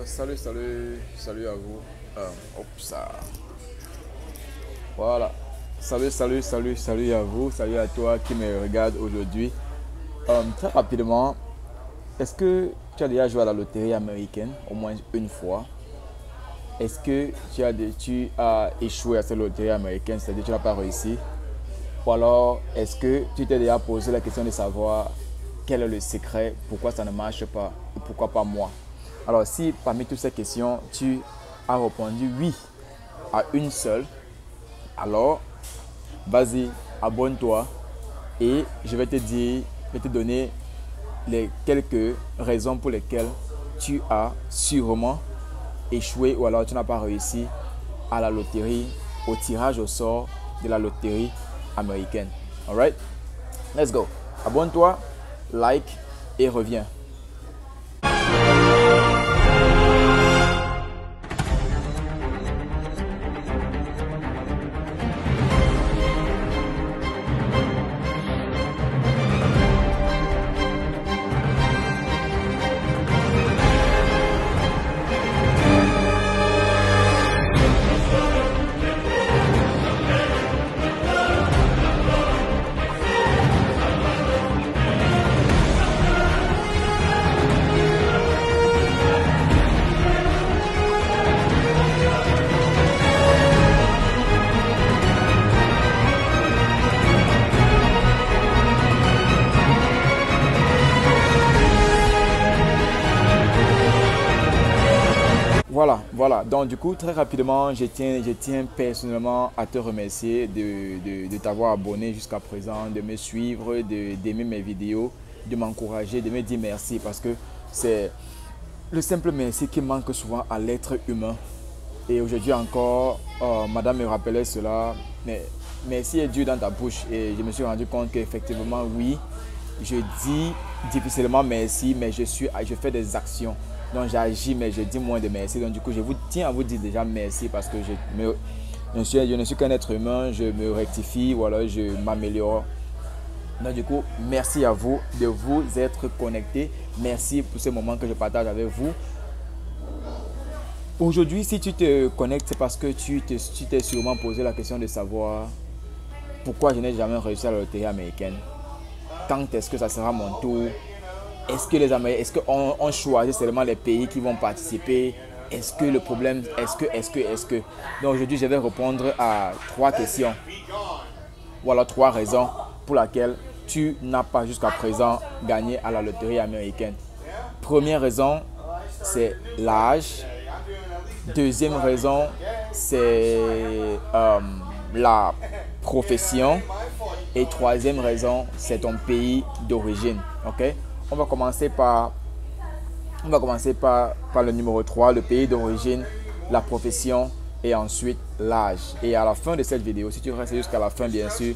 Salut à vous. Hop ça. Voilà. Salut à vous. Salut à toi qui me regarde aujourd'hui. Très rapidement, est-ce que tu as déjà joué à la loterie américaine au moins une fois? Est-ce que tu as échoué à cette loterie américaine, c'est-à-dire que tu n'as pas réussi? Ou alors, est-ce que tu t'es déjà posé la question de savoir quel est le secret, pourquoi ça ne marche pas et pourquoi pas moi? Alors, si parmi toutes ces questions, tu as répondu oui à une seule, alors vas-y, abonne-toi et je vais te donner les quelques raisons pour lesquelles tu as sûrement échoué ou alors tu n'as pas réussi à la loterie, au tirage au sort de la loterie américaine. Alright? Let's go. Abonne-toi, like et reviens. Voilà. Donc, du coup, très rapidement, je tiens personnellement à te remercier de t'avoir abonné jusqu'à présent, de me suivre, d'aimer mes vidéos, de m'encourager, de me dire merci parce que c'est le simple merci qui manque souvent à l'être humain. Et aujourd'hui encore, madame me rappelait cela, mais merci est dur dans ta bouche. Et je me suis rendu compte qu'effectivement, oui, je dis difficilement merci, mais je fais des actions. Donc j'agis, mais je dis moins de merci. Donc du coup, je vous tiens à vous dire déjà merci parce que je ne suis qu'un être humain, je me rectifie ou alors je m'améliore. Donc du coup, merci à vous de vous être connectés. Merci pour ce moment que je partage avec vous. Aujourd'hui, si tu te connectes, c'est parce que tu t'es sûrement posé la question de savoir pourquoi je n'ai jamais réussi à la loterie américaine. Quand est-ce que ça sera mon tour? Est-ce que les Américains, est-ce qu'on choisit seulement les pays qui vont participer? Est-ce que le problème, est-ce que. Donc aujourd'hui, je vais répondre à 3 questions. Voilà 3 raisons pour lesquelles tu n'as pas jusqu'à présent gagné à la loterie américaine. Première raison, c'est l'âge. Deuxième raison, c'est la profession. Et troisième raison, c'est ton pays d'origine. Ok? On va commencer par le numéro 3, le pays d'origine, la profession et ensuite l'âge. Et à la fin de cette vidéo, si tu restes jusqu'à la fin, bien sûr,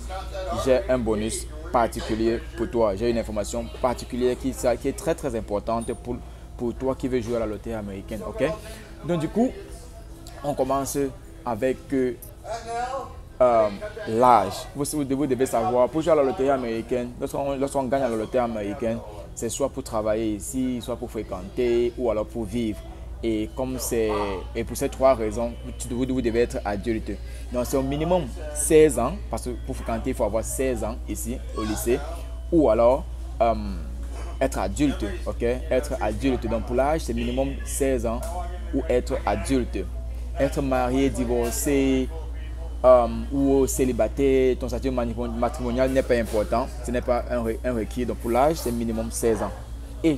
j'ai un bonus particulier pour toi. J'ai une information particulière qui est très très importante pour toi qui veux jouer à la loterie américaine. Ok? Donc du coup, on commence avec l'âge. Vous devez savoir, pour jouer à la loterie américaine, lorsqu'on gagne à la loterie américaine, c'est soit pour travailler ici, soit pour fréquenter ou alors pour vivre. Et pour ces 3 raisons, vous devez être adulte. Donc c'est au minimum 16 ans, parce que pour fréquenter, il faut avoir 16 ans ici au lycée. Ou alors être adulte, ok? Être adulte. Donc pour l'âge, c'est minimum 16 ans ou être adulte. Être marié, divorcé, ou célibataire, ton statut matrimonial n'est pas important, ce n'est pas un requis. Donc pour l'âge, c'est minimum 16 ans. Et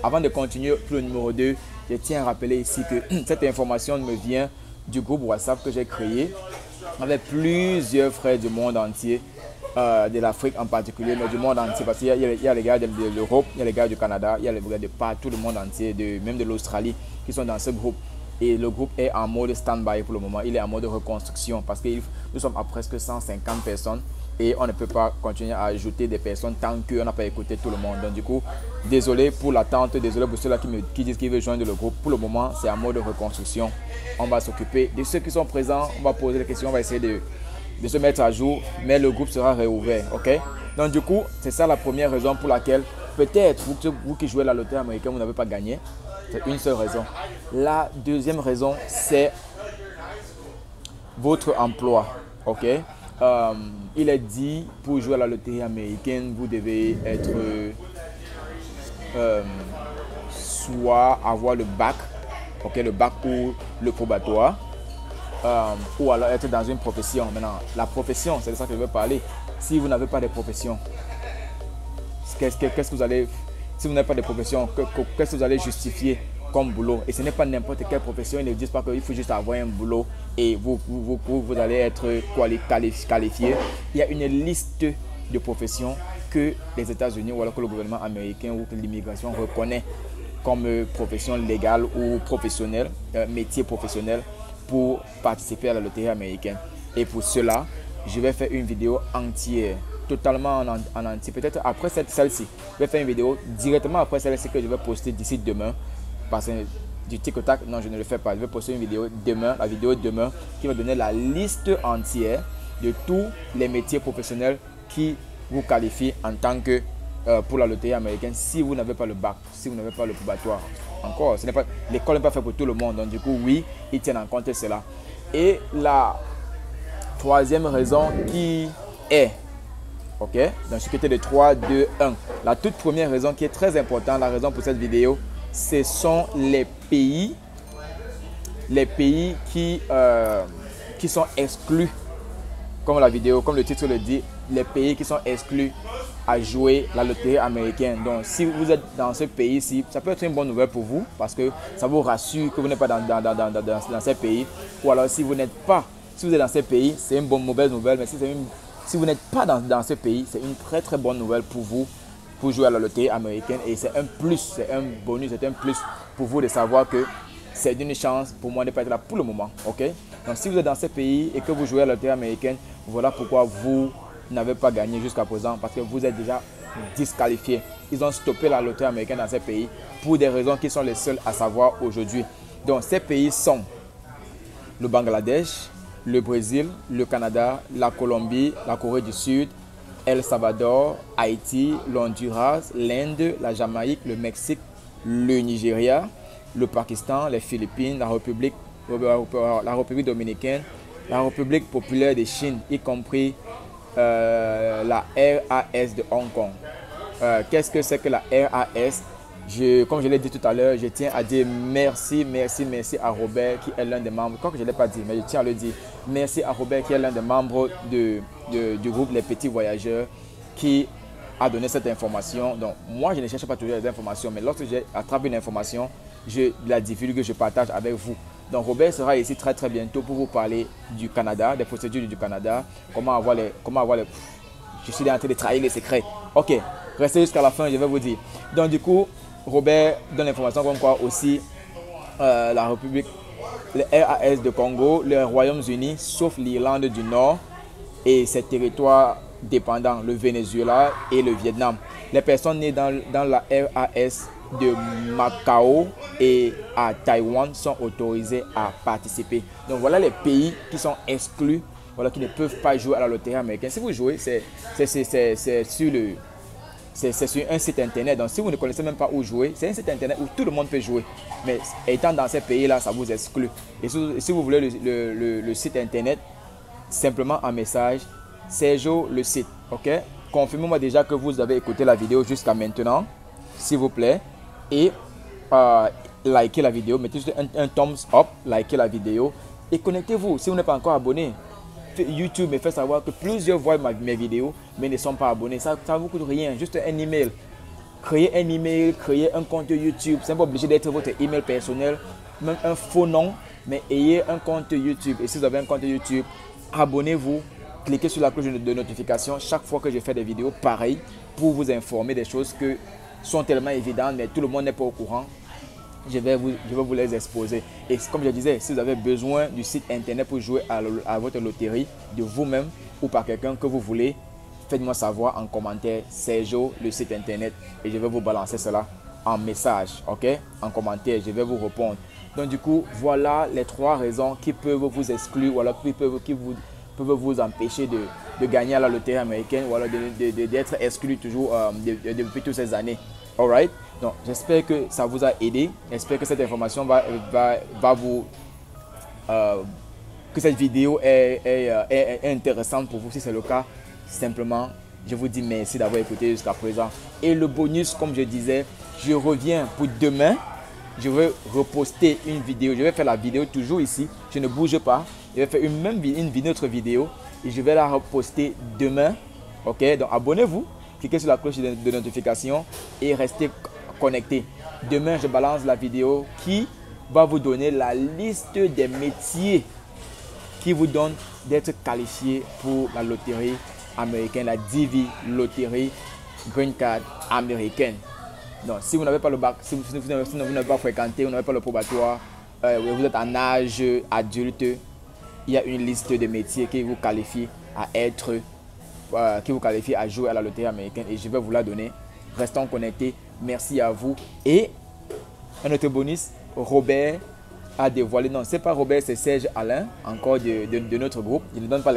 avant de continuer pour le numéro 2, je tiens à rappeler ici que cette information me vient du groupe WhatsApp que j'ai créé avec plusieurs frères du monde entier, de l'Afrique en particulier, mais du monde entier, parce qu'il y a les gars de l'Europe, il y a les gars du Canada, il y a les gars de partout le monde entier, même de l'Australie qui sont dans ce groupe. Et le groupe est en mode stand-by pour le moment. Il est en mode reconstruction parce que nous sommes à presque 150 personnes et on ne peut pas continuer à ajouter des personnes tant qu'on n'a pas écouté tout le monde. Donc du coup, désolé pour l'attente, désolé pour ceux-là qui disent qu'ils veulent joindre le groupe. Pour le moment, c'est en mode reconstruction. On va s'occuper de ceux qui sont présents, on va poser les questions, on va essayer de se mettre à jour, mais le groupe sera réouvert. Ok? Donc du coup, c'est ça la première raison pour laquelle peut-être vous qui jouez la loterie américaine, vous n'avez pas gagné. C'est une seule raison. La deuxième raison, c'est votre emploi. Ok? Il est dit, pour jouer à la loterie américaine, vous devez être soit avoir le bac, ok, le bac ou le probatoire, ou alors être dans une profession. Maintenant, la profession, c'est de ça que je veux parler. Si vous n'avez pas de profession, qu'est-ce que vous allez, si vous n'avez pas de profession, qu'est-ce que vous allez justifier comme boulot? Et ce n'est pas n'importe quelle profession. Ils ne disent pas qu'il faut juste avoir un boulot et vous allez être qualifié. Il y a une liste de professions que les États-Unis ou alors que le gouvernement américain ou que l'immigration reconnaît comme profession légale ou professionnelle, métier professionnel pour participer à la loterie américaine. Et pour cela, je vais faire une vidéo entière, totalement en entier. Peut-être après celle-ci, je vais faire une vidéo directement après celle-ci que je vais poster d'ici demain. Parce que du tic-tac, non, je ne le fais pas. Je vais poster une vidéo demain, la vidéo demain, qui va donner la liste entière de tous les métiers professionnels qui vous qualifient en tant que pour la loterie américaine si vous n'avez pas le bac, si vous n'avez pas le probatoire. Encore, l'école n'est pas faite pour tout le monde. Donc du coup, oui, ils tiennent en compte cela. Et la troisième raison qui est, ok, donc ce qui était de 3, 2, 1. La toute première raison qui est très importante, la raison pour cette vidéo, ce sont les pays qui sont exclus, comme la vidéo, comme le titre le dit, les pays qui sont exclus à jouer la loterie américaine. Donc, si vous êtes dans ce pays-ci, ça peut être une bonne nouvelle pour vous parce que ça vous rassure que vous n'êtes pas dans ces pays. Ou alors, si vous n'êtes pas, si vous êtes dans ces pays, c'est une mauvaise nouvelle. Mais si vous n'êtes pas dans ce pays, c'est une très très bonne nouvelle pour vous pour jouer à la loterie américaine. Et c'est un plus, c'est un bonus, c'est un plus pour vous de savoir que c'est une chance pour moi de ne pas être là pour le moment. Ok? Donc, si vous êtes dans ce pays et que vous jouez à la loterie américaine, voilà pourquoi vous n'avez pas gagné jusqu'à présent, parce que vous êtes déjà disqualifié. Ils ont stoppé la loterie américaine dans ces pays pour des raisons qui sont les seules à savoir aujourd'hui. Donc ces pays sont le Bangladesh, le Brésil, le Canada, la Colombie, la Corée du Sud, El Salvador, Haïti, l'Honduras, l'Inde, la Jamaïque, le Mexique, le Nigeria, le Pakistan, les Philippines, la République dominicaine, la République populaire de Chine, y compris la RAS de Hong Kong. Qu'est-ce que c'est que la RAS? Comme je l'ai dit tout à l'heure, je tiens à dire merci à Robert qui est l'un des membres. Quoi que je ne l'ai pas dit, mais je tiens à le dire. Merci à Robert qui est l'un des membres du groupe Les Petits Voyageurs qui a donné cette information. Donc moi, je ne cherche pas toujours les informations, mais lorsque j'ai attrapé une information, je la divulgue, je partage avec vous. Donc Robert sera ici très très bientôt pour vous parler du Canada, des procédures du Canada, comment avoir les... Je suis en train de trahir les secrets. Ok, restez jusqu'à la fin, je vais vous dire. Donc du coup, Robert donne l'information comme quoi aussi la République, le RAS de Congo, les Royaumes-Unis, sauf l'Irlande du Nord et ses territoires dépendants, le Venezuela et le Vietnam. Les personnes nées dans la RAS de Macao et à Taïwan sont autorisés à participer. Donc voilà les pays qui sont exclus, voilà, qui ne peuvent pas jouer à la loterie américaine. Si vous jouez, c'est sur un site internet. Donc si vous ne connaissez même pas où jouer, c'est un site internet où tout le monde peut jouer. Mais étant dans ces pays-là, ça vous exclut. Et si vous voulez le site internet, simplement un message, Sergio le site. Ok? Confirmez-moi déjà que vous avez écouté la vidéo jusqu'à maintenant, s'il vous plaît. Et likez la vidéo, mettez juste un thumbs up, likez la vidéo et connectez-vous. Si vous n'êtes pas encore abonné, YouTube me fait savoir que plusieurs voient mes vidéos mais ne sont pas abonnés. Ça ne vous coûte rien, juste un email. Créez un email, créez un compte YouTube. Ce n'est pas obligé d'être votre email personnel, même un faux nom, mais ayez un compte YouTube. Et si vous avez un compte YouTube, abonnez-vous, cliquez sur la cloche de notification chaque fois que je fais des vidéos pareilles pour vous informer des choses que sont tellement évidentes, mais tout le monde n'est pas au courant. Je vais vous les exposer. Et comme je disais, si vous avez besoin du site internet pour jouer à votre loterie, de vous-même ou par quelqu'un que vous voulez, faites-moi savoir en commentaire, Sergio, le site internet, et je vais vous balancer cela en message, ok? En commentaire, je vais vous répondre. Donc du coup, voilà les 3 raisons qui peuvent vous exclure ou alors qui peuvent vous empêcher de gagner à la loterie américaine ou alors d'être exclu toujours depuis toutes ces années. Alright? Donc, j'espère que ça vous a aidé. J'espère que cette information va vous... que cette vidéo est intéressante pour vous. Si c'est le cas, simplement, je vous dis merci d'avoir écouté jusqu'à présent. Et le bonus, comme je disais, je reviens pour demain. Je vais reposter une vidéo. Je vais faire la vidéo toujours ici. Je ne bouge pas. Je vais faire une autre vidéo et je vais la reposter demain. Ok, donc abonnez-vous, cliquez sur la cloche de notification et restez connectés. Demain, je balance la vidéo qui va vous donner la liste des métiers qui vous donne d'être qualifié pour la loterie américaine, la DV loterie Green Card américaine. Donc, si vous n'avez pas le bac, si vous n'avez pas fréquenté, vous n'avez pas le probatoire, vous êtes en âge adulte, il y a une liste de métiers qui vous qualifie à être, qui vous qualifie à jouer à la loterie américaine et je vais vous la donner. Restons connectés. Merci à vous. Et un autre bonus, Robert a dévoilé, non, c'est pas Robert, c'est Serge Alain, encore de notre groupe. Il ne donne pas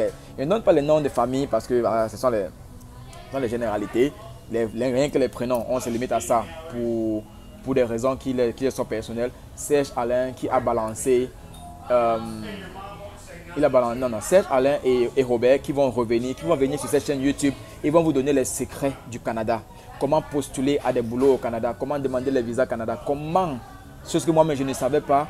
les noms de famille parce que ce sont les généralités. Rien que les prénoms, on se limite à ça pour des raisons qui sont personnelles. Serge Alain qui a balancé, Serge Alain et Robert qui vont venir sur cette chaîne YouTube. Ils vont vous donner les secrets du Canada. Comment postuler à des boulots au Canada, comment demander les visas au Canada, comment, chose que moi-même je ne savais pas,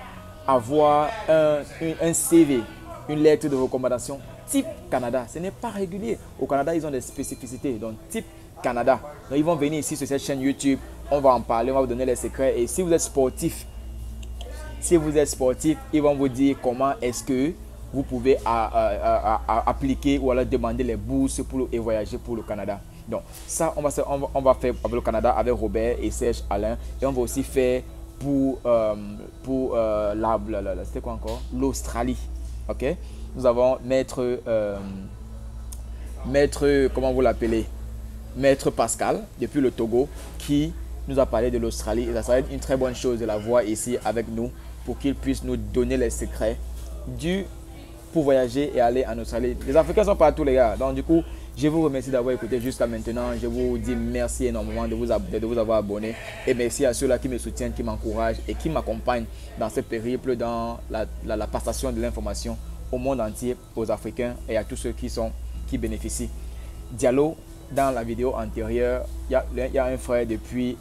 avoir un CV, une lettre de recommandation type Canada. Ce n'est pas régulier. Au Canada, ils ont des spécificités. Donc, type Canada. Donc, ils vont venir ici sur cette chaîne YouTube. On va en parler, on va vous donner les secrets. Et si vous êtes sportif, ils vont vous dire comment est-ce que vous pouvez appliquer ou alors demander les bourses et voyager pour le Canada. Donc, ça, on va faire avec le Canada, avec Robert et Serge Alain. Et on va aussi faire pour c'était quoi encore? L'Australie. Ok? Nous avons maître, comment vous l'appelez? Maître Pascal, depuis le Togo, qui nous a parlé de l'Australie. Et ça serait une très bonne chose de la voir ici avec nous pour qu'il puisse nous donner les secrets pour voyager et aller en Australie. Les Africains sont partout, les gars. Donc, du coup, je vous remercie d'avoir écouté jusqu'à maintenant. Je vous dis merci énormément de vous avoir abonné. Et merci à ceux-là qui me soutiennent, qui m'encouragent et qui m'accompagnent dans ce périple, dans la passation de l'information au monde entier, aux Africains et à tous ceux qui bénéficient. Diallo, dans la vidéo antérieure, il y a un frère depuis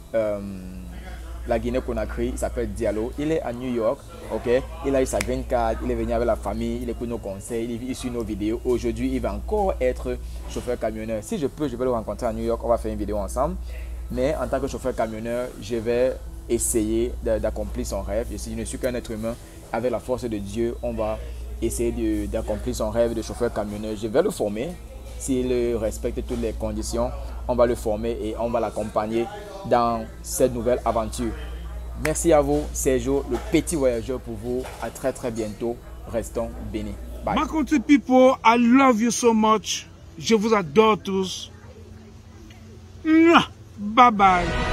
la Guinée-Conakry, il s'appelle Diallo. Il est à New York, ok. Il a eu sa green card, il est venu avec la famille, il écoute nos conseils, il suit nos vidéos. Aujourd'hui, il va encore être chauffeur camionneur. Si je peux, je vais le rencontrer à New York, on va faire une vidéo ensemble. Mais en tant que chauffeur camionneur, je vais essayer d'accomplir son rêve. Je ne suis qu'un être humain. Avec la force de Dieu, on va essayer d'accomplir son rêve de chauffeur camionneur. Je vais le former. S'il respecte toutes les conditions, on va le former et on va l'accompagner dans cette nouvelle aventure. Merci à vous, Sergio, le petit voyageur pour vous. À très très bientôt. Restons bénis. Bye. My country people, I love you so much. Je vous adore tous. Bye bye.